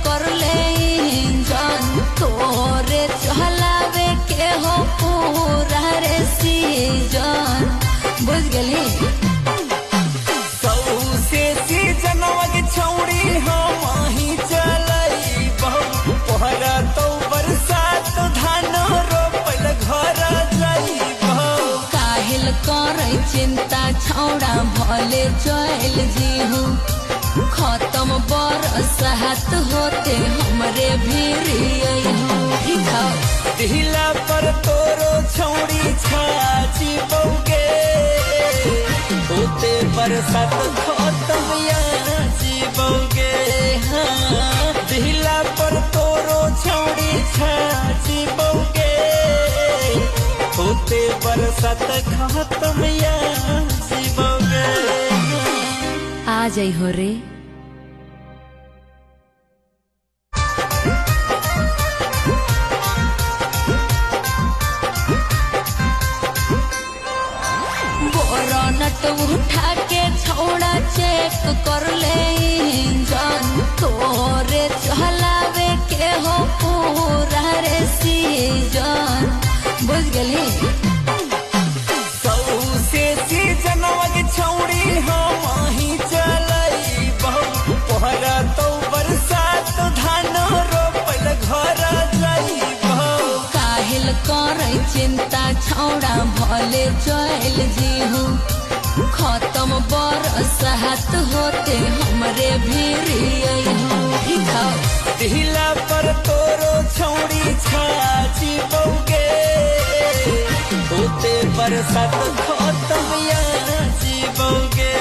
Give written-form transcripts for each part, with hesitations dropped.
कर ले इंजन तोरे चलावे के हो पूरा रे सीजन बुझ गली सौसे सीजनवा के छौड़ी हम ही चलई बहु पहरा तो बरसात धान रोपल घर जाई बहु काहिल करे चिंता छौड़ा भले चल जीहू खत्म बरसात होते हमरे भीरिया दिला पर तोरो छौड़ी छाची बौगे होते बरसात खत्म याची बौगे हाँ दिला पर तोरो छौड़ी छाची बौगे होते बरसात खत्म याची बौगे आ जाई हो रे नट उठा के छौड़ा चेक कर ले इंजन तोरे चलावे के हो पूरा रे सीजन बुझ गली सौसे सीजनवा के छौड़ी हम ही चलई बहु पहरा तो बरसात धान रोपल घर जाई बहु काहिल करे चिंता छौड़ा भले चल जीहू खत्म बरसात होते हमरे भीरिया दिला पर तोरो छौड़ी छाची बौगे होते बरसात खत्म याची बौगे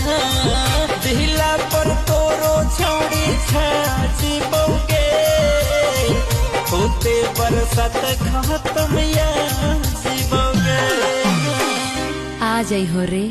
हाँ दिला पर तोरो छौड़ी छाची बौगे होते बरसात खत्म याची बौगे आ जाई हो रे।